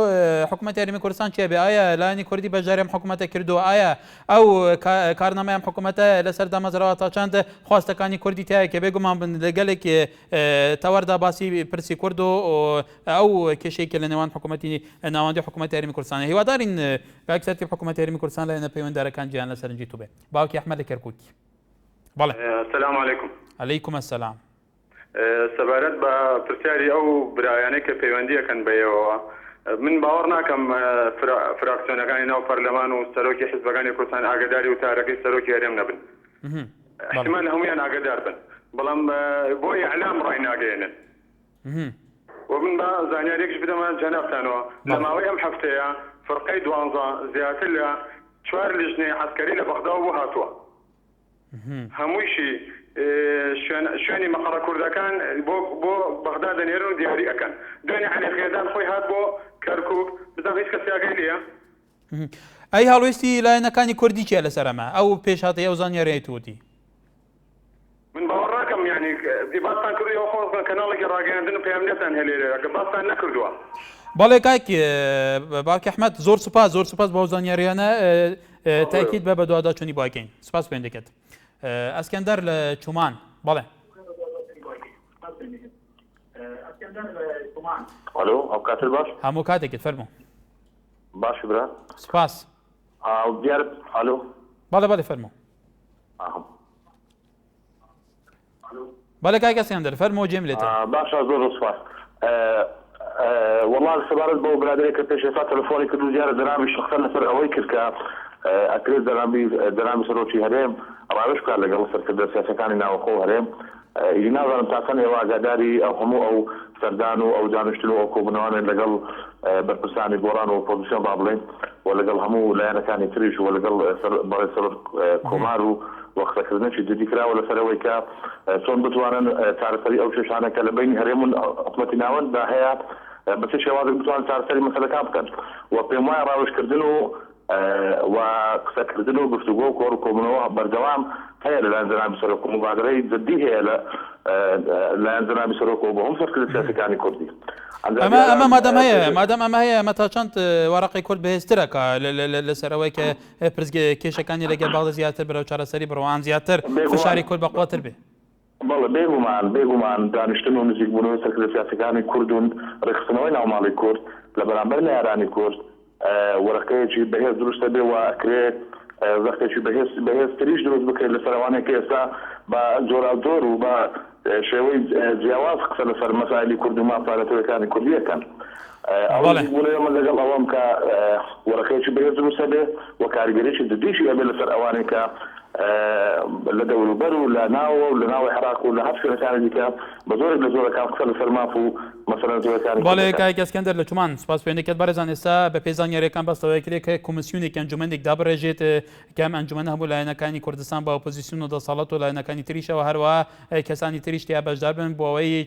حکوومەتی هەرێمی کوردستان چێ بێ ئایا لایەنی کوردی بەشداری ئەم حکوومەتە کردووە ئایا ئەو کارنامەی ئەم حکوومەتە لەسەر دامەزراوە تا چەند خواستەکانی کوردی تایە کە بێگومان بن لەگەلێک تەوەردا باسی پرسی کورد و ئەو کێشەیەکی لە نێوان حکوومەتی ناوەندی حکوومەتی هەرێمی کوردستانە هیوادارین کاک سەرتیب حکوومەتی هەرێمی کوردستان لایەنە پەیوەنددارەکان گیان لەسەرنجی تو بێ باوکی ئەحمەد لە کەرکووک بله السلام عليكم. عليكم السلام. سەبارەت بە پرسیاری ئەو برایانەی کە پەیوەندیەکەن بەیەوە من باوەڕ ناکەم فراکسیۆنەکانی ناو پەرلەمان و سەرۆکی حیزبەکانی کوردستان ئاگاداری و تارەکەی سەرۆکی هەرێم نەبن. احتمال هەموویان ئاگادار بن بەڵام بۆ ئیعلام ڕای ناگەێنن. ومن بە زانیاریەکیش بدەمە جەنابتانەوە لە ماوەی ئەم هەفتەیە فڕقەی 12 زیاتر لە 4 لیژنەی عەسکەری لە بەغدا بۆ هاتووە. هەموویشی شوێنی مەقەڕە کوردەکان بۆ بەغدا دەنێرن و دیاری ئەەکەن دوێنێ عەلی خێدان خۆی هات بۆ کەرکووک بزانام هیچ کەسی ئاگای لێیە ئەی هەڵوێستی لایەنەکانی کوردی چیە لەسەر ئەمە ئەو پێشهاتەی ئەو زانیاریەی تووتی من باوەڕ ناکەم یعنی دیباتان کردیەوە خۆ کەناڵێکی ڕاگەیاندن و پەیامنێتان هەلێرە کە باستان نەکردووە بەڵێ کاک باوکی ئەحمەد زۆر سوپاس بۆ ئەو زانیاریانە تاکید بە بەدواداچوونی بۆکەین سوپاس پێوەندەکەت ئەسکەندەر لە چومان بەڵێ الو او كاتل باش هەموو کاتێکت فەرموو. باش برا سپاس. او ديار الو بەڵێ فەرموو. بەڵێ کاک ئەسکەندەر فەرموو جێم لێتە. باشا زۆر سپاس. والله السبارت بو برادري كتشفات تلفوني كدو زيارة درامي شخصا نفر اوي كركا اكريد درامي سروشي هريم رابش كان لقل سر كدر سياسكاني ناوخو هريم اللي ناظر متاساني او اقاداري او همو او سردانو او دانشتنو او كوبنواني لقل برقساني بوران و بوزيشن بابلين ولقل همو لانا كان يتريش ولقل بري سر كومارو وقت كردنش ديكرا ولا سرويكا صون بتوانا تعرفي او شيشانا كلبين هريم اطمتي ناون باهيات بس شواذ بتوان تعرفي مثلا كابكن وبما راوش كردنو وكردنو بفتقو كور كومنو بردوام هي اللي لازم بيسرقوا مبادره جدي هي لازم بيسرقوا بهم سر السياسي كان كردي اما مادام هي متى چەند وەرەقی کورد بەهێزترەکە لەسەرەوەی کە کێشەکانی لەگەڵ باڵ زیاتر بەرەو چارەسەری بڕەوان زیاتر فشاری کورد بەقوتر بێ. بەڵێ بێگومان دانیشتن و نزیکبوونەوەی سەرکردە سیاسەکانی کورد و ڕێکخستنەوەی ناوماڵی کورد لە بەرامبەر نارانی کورد وەرەقەیەکی بەهێز دروستە بێ و ئەکرێت وەختێکی بەهێزتریش دروست بکرێت لە سەروانێک کە ئێستا بە جۆراوجۆر و بە شێوەی جیاواز قسە لەسەر مەسائلی کورد و مافارەتەوەکانی کوردیەکەن. ئەوەیەمە لەگەڵ ئەوەم کە وەرەقەیەکی بەهێز دروستە بێ و کاریگەریەکی جدیشی ئەبێ لەسەر ئەوانەی کە لە دەوروبەر و لە ناوە و لە ناوی عێراق و لە هەر شوێنەکانی دیکە بە زۆرێک لە زۆرەکان قسە لەسەر ماف و مەسەلەتەوەکانی. بەڵێ کاک ئەسکەندەر لە چومان سپاس پێێنێکت بەڕێزان ئێستا بە پێزانیاریەکان بەستەوەی کرێت کە کۆمسیۆنێک ئەنجومەندێک دابڕێژێت کە ئەم ئەنجومەنە هەموو لایەنەکانی کوردستان بە ئۆپۆزیسیۆن و دەسەڵات و لایەنەکانی تریشەوە هەروەها کەسانی تریش تیا بەشدار بن بۆ ئەوەی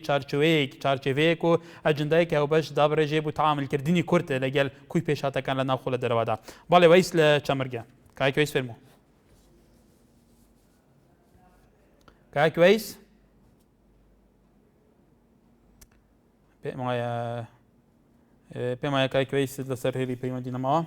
چارچێوەیەک و ئەجندایەک هەوبەش دابڕێژێ بوو تەعاملکردنی کورد لەگەڵ کوی پێشاتەکان لە ناوخۆ لە دەرەوەدا. بەڵێ وەیس لە چەمرگە کاک وەیس فەرموو. کاک وەیس پێم وایە کاک وەیس لەسەر هێلی پەیوەندی نەماوە.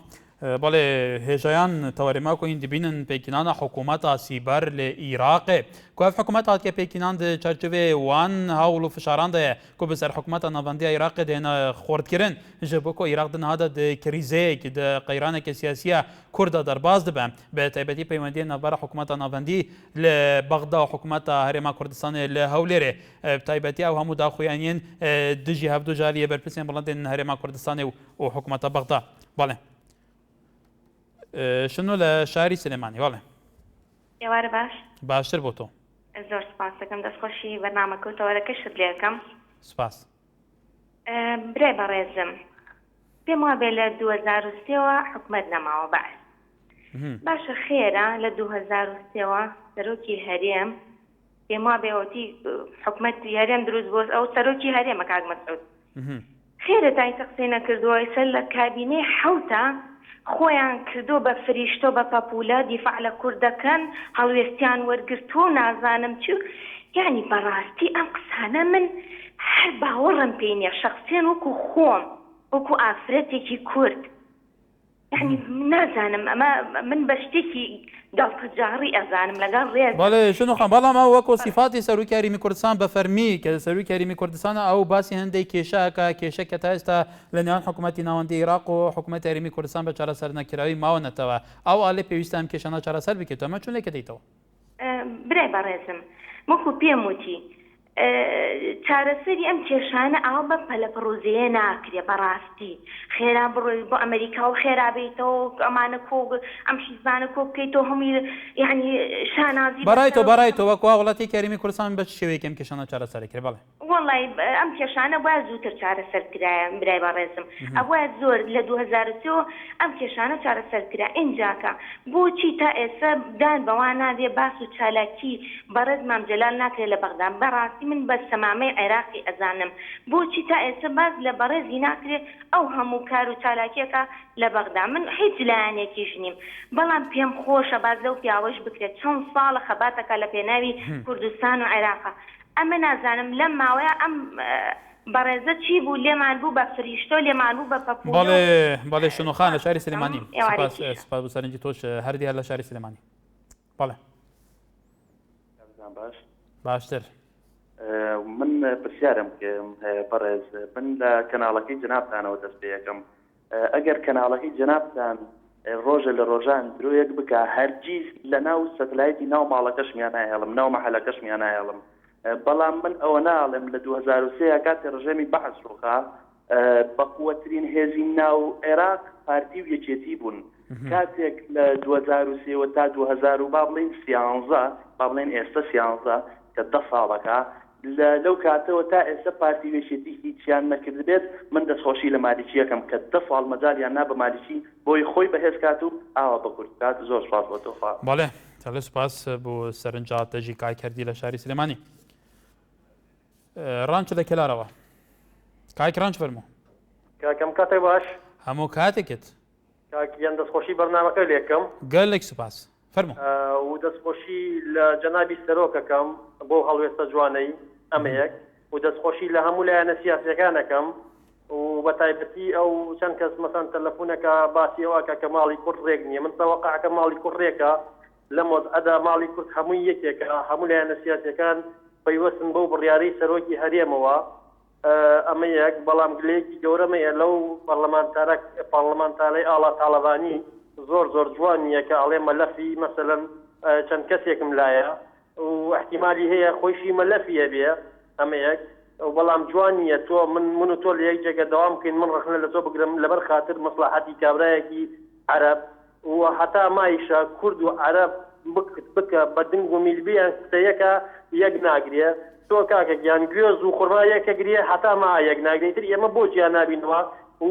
بەڵێ هێژەیان تەوەریماکۆین دبینن پێکینانە حکوومەتە سیبەر لە عێراقێ کو ئەف حکوومەت هاتیە پێکینان چارچوێ وان هەوڵ و فشاران دەیە کو بەسەر حکوومەتە ناوەندی عێراقێ دێنە خۆردکردن ji bo ku Iraq din hada di krîzeyek di qeyraneke siyasiya Kurda derbas dibin bi taybetî peywendiyên navbera hikûmeta navendî li Bexda û hikûmeta Herêma Kurdistanê li Hewlêrê bi taybetî ew hemû daxuyaniyên dijî hevdû jaliyê berpirsên bilandên Herêma Kurdistanê û hikûmeta Bexda. Bale. Şunu li şairî Silêmanî bale. Êware baş. Baştir bo to. Zor spas dikim destxweşî bernameke tewareke şid lê dikim. Spas. Birê berêzim. Pêm wabe li 2003 hikûmet nemawe beş. Başa xêra li 2003 serokî herêm pêm wabe otî hikûmetî herêm dirûst bû ew serokî herêmek Kag Mesûd. Xêrê tayî qisê nekirdowe ser li kabînê hewta خۆیان کردو بە فریشتۆ بە پەپولە دیفاع لە کوردەکەن هەڵوێستیان وەرگرتو نازانم چ یعنی بەڕاستی ئەم قسانە من هەر باوەڕم پێ نییە شەخسیان وەکو خۆم وەکو ئافرەتێکی کورد یعنی نازانم ئەمە من بە شتێکی دڵتەجاڕی ئەزانم لەگەڵ ڕێز بەڵێ شنوخان بەڵام ئەو وەکو سیفاتی سەرۆکی هەرێمی کوردستان بە فەرمی کە سەرۆکی هەرێمی کوردستانە ئەو باسی هەندێک کێشەکە کێشە کە تا ئێستا لە نێوان حکوومەتی ناوەندی عێراق و حکوومەتی هەرێمی کوردستان بە چارەسەر نەکراوی ماوەنەتەوە ئەو ئالێ پێویستە ئەم کێشانە چارەسەر بکەیت ئەمە چون لێکە دەیتەوە برای بەڕێزم وەکو پێم وتی چارەسەری ئەم کێشانە ئاو بە پەلەپڕۆزەیە ناکرێ بەڕاستی خێرا بڕۆی بۆ ئەمریکا و خێرابێتەوە ئەمانە کۆ ئەم حیزبانە کۆ بکەیتەوە هەمووی یعنی شانازی بەڕایتەوە وەکو وڵاتی هەرێمی کوردستان بە شێوەیەکی ئەم کێشانە چارەسەر کرێ بەڵێ وڵی ئەم کێشانە باید زووتر چارەسەر کرایە برای بەڕێزم ئەوە زۆر لە 2003 ئەم کێشانە چارەسەر کرا ئینجاکە بۆچی تا ئێستا دان بەوان نادێ باس و چالاکی بەڕێز مامجەلال ناکرێت لە بەغدان بەڕاستی من بە سەمامەی عێراقی ئەزانم بۆچی تا ئێستا باز لە بەڕێزی ناکرێت ئەو هەموو کار و چالاکیەکە لە بەغدا من هیچ لایەنێکیش نیم بەڵام پێم خۆشە باز لەو پیاوەش بکرێت چەند ساڵە خەباتەکە لە پێناوی کوردستان و عێراقە ئەمە نازانم لەم ماوەیە ئەم بەڕێزە چی بوو لێمان بوو بە فریشتۆ لێمان بوو بە پەپۆ بەڵێ شنوخان لە شاری سلێمانی سپاس بۆ سەرنجی تۆش هەردی هەر لە شاری سلێمانی بەڵێ باش باشتر من پرسیارم کەم هەیە بەڕێز من لە کەناڵەکەی جنابتانەوە دەست پێ یەکەم ئەگەر کەناڵەکەی جنابتان ڕۆژە لە ڕۆژان درۆیەک بکە هەرگیز لە ناو سەتلایتی ناو ماڵەکەشمیان نایهێڵم ناو مەحەلەکەشمیان نایهێڵم بەڵام من ئەوە ناڵێم لە 2023 کاتی ڕژەمی بەحث ڕووخا بەقووەترین هێزی ناو عێراق پارتی و یەکێتی بوون کاتێک لە 2023 تا 2000 با بڵێن 13 با بڵێن ئێستا 13 کە 10 ساڵەکە لەو کاتەوە تا ئێستا پارتی وێشێتی هیچیان نەکرد بێت من دەستخۆشی لە مالیکیەکەم کە 10 ساڵ مەجالیان نا بە مالیکی بۆی خۆی بەهێز کات و ئاوا بکورد کات زۆر سپاس بۆ تۆخوا بەڵێ تەڵێ سوپاس بۆ سەرنجات دەژی کاکردی لە شاری سلێمانی ڕانچ لە کێلارەوە کاک ڕانچ فەرموو کاکەم کاتێ باش هەموو کاتێکت کاکیان دەستخۆشی بەرنامەکە لێکم گەلێک سوپاس فەرموو و دەستخۆشی لە جەنابی سەرۆکەکەم بۆ هەڵوێستە جوانەی ئەمەیەک و دەستخۆشی لە هەموو لایەنە سیاسیەکانەکەم و بە تایبەتی ئەو چەند کەس مەسەن تەلەفۆنەکە باسی ئەوەکە کە ماڵی کورد ڕێک نییە من تەوەقعکە ماڵی کورد ڕێکە لە مۆزعەدا ماڵی کورد هەمووی یەکێکە هەموو لایەنە سیاسیەکان پەیوەستن بەو بڕیارەی سەرۆکی هەرێمەوە ئەمە یەک بەڵام گلەیەکی گەورەمەیە لەو پەرلەمانتارەی ئاڵا تاڵەبانی زۆر جوان نییە کە ئەڵێ مەلەفی مەسەلەن چەند کەسێکم لایە و احتیمالی هەیە خۆشی مەلەفیە بێ ئەمە یەک بەڵام جوان نییە تۆ من و تۆ لە یەک جێگە دەوام بکەین من ڕخنە لە تۆ بگرم لەبەر خاتر مەسلحەتی کابرایەکی عەرەب و هەتا مایشە کورد و عەرەب بکە بە دنگ و میلبیان قسەیەکە یەک ناگرێ تۆ کاکە گیان گوێز و خوڕا یەکە گرێ هەتا ما یەک ناگرێتتر ئێمە بۆ جیان نابینەوە و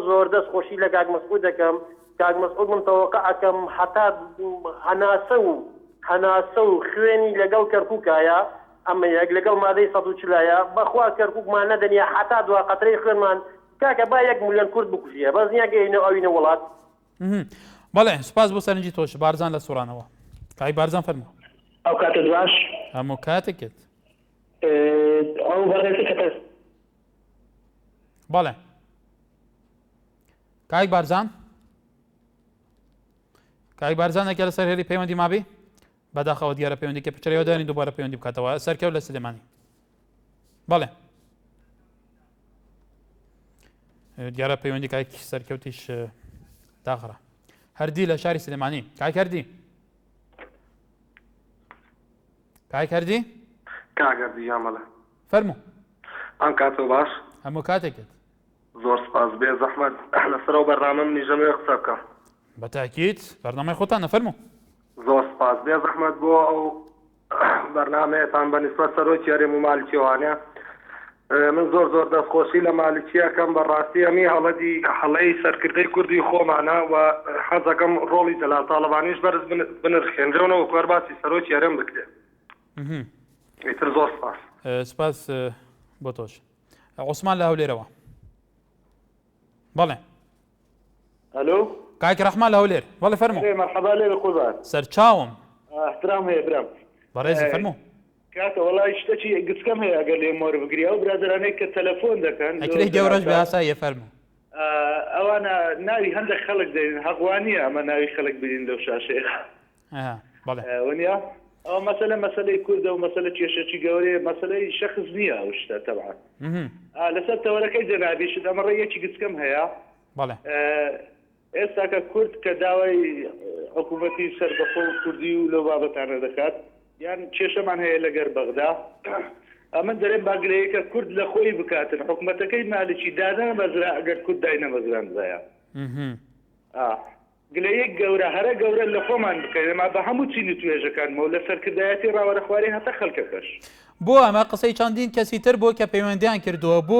زۆر دەست خۆشی لە کاک مەسعود دەکەم کاک مەسعود من تەوەقعەکەم هەتا هەناسە و خوێنی لەگەڵ کەرکووکایە ئەمە یەک لەگەڵ مادەی 140 بەخوا کەرکووکمان نەدەنیا هەتا دوا قەترەی خوێنمان کاکە با 1 ملیۆن کورد بکوژیە بەس نیاگەینە ئەوینە وڵات بەڵێ سوپاس بۆ سەرنجی تۆش بارزان لە سوڕانەوە کاک بارزان فەرموو ئەو کاتت باش هەموو کاتێکت ئەو بەڕێزەکەت بەڵێ کاک بارزان ئەگەر لەسەر هێری پەیوەندی مابی بەداخەوە دیارە پەیوەندیکە پچەرەوە دانی دووبارە پەیوەندی بکاتەوە سەرکەوت لە سلێمانی بەڵێ دیارە پەیوەندی کاک سەرکەوتیش داخڕە هەردی لە شاری سلێمانی کاک هەردی کاکردی یامەڵە فەرموو ئەم کاتۆ باش هەموو کاتێکت زۆر سپاس بێ زەحمەت لەسەرەوە بەرنامەم نیژەمێ قسە بکەم بەتاکید بەرنامەی خۆتانە فەرموو زۆر سپاس بێ زەحمەت بۆ ئەو بەرنامەیەتان بەنسبەت سەرۆکی هەرێم و مالیکیەوانە من زۆر دەستخۆشی لە مالیکیەکەم بەڕاستی ئەمی هەڵەی سەرکردەی کوردی خۆمانە و حەزەکەم ڕۆڵی جەلال تاڵەبانیش بەرز بنرخێنرێنەوە کار باسی سەرۆکی هەرێم بکرێ ئیتر زۆر سپاس بۆ تۆش عوسمان لە هەولێرەوە بەڵێ الو کاک ڕەحمان لە هەولێر بەڵێ فەرموو مرحبا لێ قوزار سەرچاوم احترام هەیە برام بەڕێزی فەرموو کاکە وەڵای شتێکی گچکەم هەیە ئەگەر لێم وەرە بگری ئەو برادرانەی کە تەلەفۆن دەکەن ئەکرێ گەورەش بە ئاساییە فەرموو ئەوانە ناوی هەندێک خەڵک دەین حەقوانیە ئەمە ناوی خەڵک بدین لەو شاشەیە بەڵێ ونیا ئەو مەسەلەی کوردە و مەسەلە کێشەی گەورەیە مەسەلەی شەخص نییە ئەو شتە تەبعا لەسەر تەوەرەکەی جەنابیشت ئەمە ڕێیەکی گچکەم هەیە بەڵێ ئێستا کە کورد کە داوای حکوومەتی سەربەخۆ و کوردی و لەو بابەتانە دەکات یان کێشەمان هەیە لەگەر بەغدا ئەمن دەرێن باگرەیەکە کورد لە خۆی بکاتن حکوومەتەکەی مالکی دانا بەزرا ئەگەر کورد داینە بەزرانزایە گلەیەک گەورە هەرە گەورە لە خۆمان بکەین ئەما بە هەموو چینی توێژەکانمەوە لە سەرکردایەتی ڕاوەرەخواری هەتا خەڵکەکەش بۆ ئەمە قسەی چەندین کەسی تر بۆ کە پەیوەندیان کردووە بۆ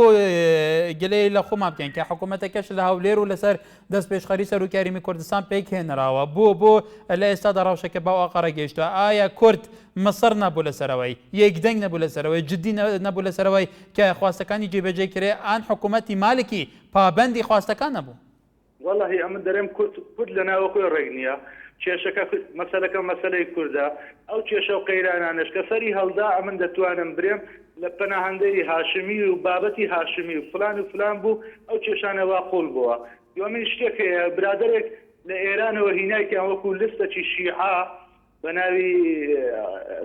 گلەی لە خۆمان بکەین کە حکوومەتەکەش لە هەولێر و لەسەر دەست پێشخەری سەرۆکیاریمی کوردستان پێک هێنراوە بۆ لە ئێستادا ڕاوشەکە باو ئاقەڕە گەیشتووە ئایا کورد مەسەر نەبوو لەسەرەوەی یەکدەنگ نەبوو لەسەرەوەی جددی نەبوو لەسەرەوەی کە خواستەکانی جێبەجێ کرێ ئان حکوومەتی مالکی پابەندی خواستەکان نەبوو والله ئەمە دەرێم کورد لە ناوە خۆی ڕێک نییە کێشەکە مەسەلەکە مەسەلەی کووردە ئەو کێشە و قەیرانانش کە سەری هەڵدا ئەمن دەتوانم برێم لە پەناهەندەی هاشمی و بابەتی هاشمی و فلان بوو ئەو کێشانەوە قوڵ بووە دووەمین شتێک هەیە برادێک لە ئێرانەوە هینایکیان وەکو لستەکی شیعە بە ناوی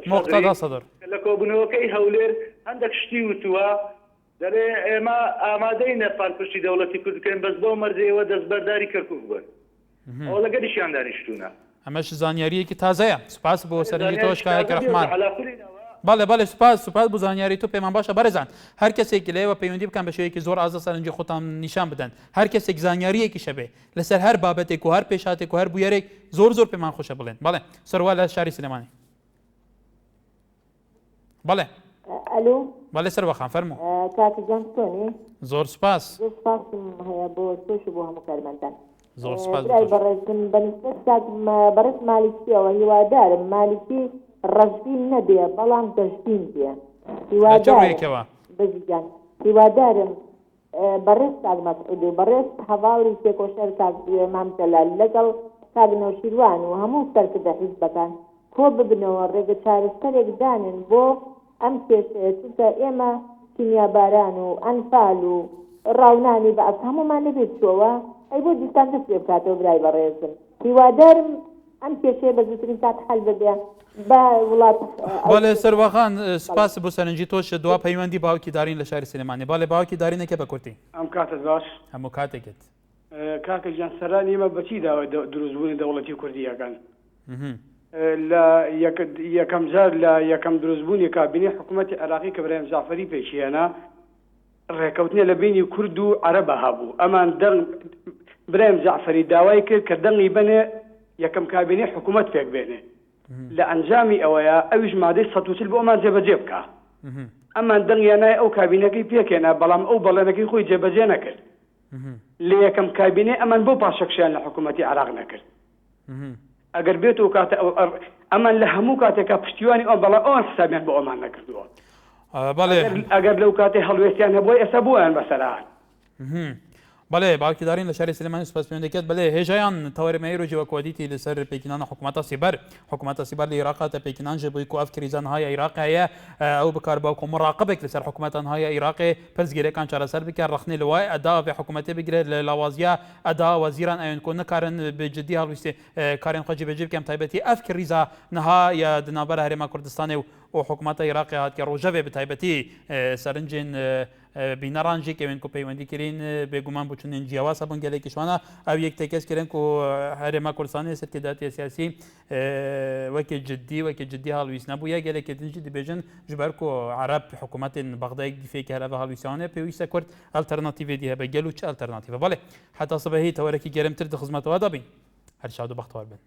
مقتەدا سەدر لە کۆبوونەوەکەی هەولێر هەندێک شتی وتووە دەڵێ ئێمە ئامادەینە پاڵپشتی دەوڵەتی کورد بکەین بەس بۆ مەرجەیەوە دەستبەرداری کەرکووک بوون ئەو لەگەڵیشیان دانیشتوونە ئەمەش زانیاریەکی تازەیە سوپاس بۆ سەرنجی تۆش کاکە ڕەحمان بەڵێ سوپاس بۆ زانیاری تۆ پێمان باشە بەرەزان هەر کەسێکی لێوە پەیوەندی بکەن بە شێوەیەکی زۆر ئازا سەرنجی خۆتان نیشان بدەن هەر کەسێک زانیاریەکی شەبێ لەسەر هەر بابەتێک و هەر پێشاتێک و هەر بویەرێک زۆر پێمان خۆشە بڵێن بەڵێ سەروا لە شاری سلێمانی بەڵێ ئەلو بەڵێ سەربەخان فەرموو کاکەجان تۆنی زۆر سوپاس سوپاسم هەیە بۆ تۆش بۆ هەموو کارمەندان زۆر سوپاس بەڕێزم بەنسبەت بەڕێز مالیکیەوە هیوادارم مالیکی ڕەشبین نەبێ بەڵام دەشبین بێ هیوادارم بەزیجان هیوادارم بەڕێز کاک مەسعود و بەڕێز هەواڵی تێکۆشەر کاک مامتەلال لەگەڵ کاک نەوشیروان و هەموو سەرکردە حیزبەکان کۆ ببنەوە ڕێگە چارەسەرێک دانن بۆ ئەم کێشەیە چونکە ئێمە کیمیاباران و ئەنفال و ڕاونانی بەعەس هەمومان نەبێت چۆوە ئەی بۆ دیستان دەست پێ بکاتەوە برای بەڕێزم هیوادارم ئەم کێشەیە بە زووترین کات حەل ببێ بە وڵات بەڵێ سەربەخان سوپاس بۆ سەرنجی تۆش دوا پەیوەندی باوکی دارین لە شاری سلێمانی بەڵێ باوکی دارینێکە بە کورتی ئەم کاتت باش هەموو کاتێکت کاکە گیان سەران ئێمە بەچی داوای دروستبوونی دەوڵەتی کوردیەکان لە یەکەم جار لە یەکەم دروستبوونی کابینی حکوومەتی عێراقی کە برایەم جعفەری پێشیانە ڕێکەوتنە لە بینی کورد و عەرەبە هەبوو ئەمان دەنگ برایەم جعفەری داوای کرد کە دەنگی بنێ یەکەم کابینی حکوومەت پێک بێنێ لە ئەنجامی ئەوەیە ئەویش مادەی 140 بۆ ئەمان جێبەجێ بکە ئەمان دەنگیانای ئەو کابینەکەی پێکێنا بەڵام ئەو بەڵێنەکەی خۆی جێبەجێ نەکرد لە یەکەم کابینێ ئەمان بۆ پاشەکشیان لە حکوومەتی عێراق نەکرد ئەگەر بێت و کاتە ئەمان لە هەموو کاتێکە پشتیوانی ئەو بەڵام ئەوان حسابیان بۆ ئەمان نەکردووە ئەگەر لەو کاتێ هەڵوێستیان هەبووە ئێستا بۆیان بەسەران بەڵێ باوکی دارین لە شاری سلێمانی سوپاس پێوەند دەکەێت بەڵێ هێژەیان تەوەرمەیی ڕۆژی وەکوەدیتی لەسەر پێکینانە حکوومەتە سیبەر حکوومەتە سیبەر لە عێراقاتە پێکینان ژە بووی و ئەف کریزانهای عێراقیە ئەو بکارباوکە مراقبێک لەسەر حکوومەتانهای عێراقی پرسگیرەکان چارەسەر بکە ڕخنی لەوای ئەدا بێ حکوومەتی بگرێت لە لاوازیە ئەدا وەزیران ئەوێن کۆ نەکارن بجددی هەڵویستێ کارێن خۆجی بەجێ بکەم تایبەتی ئەف کریزا نەها یا دنابەر هەرێما کوردستانی و حکوومەتە عێراقی هاتکە ڕۆژەوێ بتایبەتی سەرنجین بینەڕانجی کەوێن و پەیوەندیکردین بێگومان بچونین جیاواسە بوون گەلێکیشوانە ئەو یەک تێکەسکردن و هەرێما کوردستانی سەرکرداتی سیاسی وەکی جددی هەڵویست نەبوو یا گەلێکردنجی دەبێژن ژبەر و عەرەب حکوومەتین بەغدایەک دیفێکی هەرە بە هەڵویستانە پێویستە کورد ئەلتەرناتیڤێ هەبە گەل و چ ئەلتەرناتیڤە بەڵێ حتا سبەهی تەوەرەکی گەرمتر دە خزمەتەوە دەبین هەر شاد و بەختەوەر بن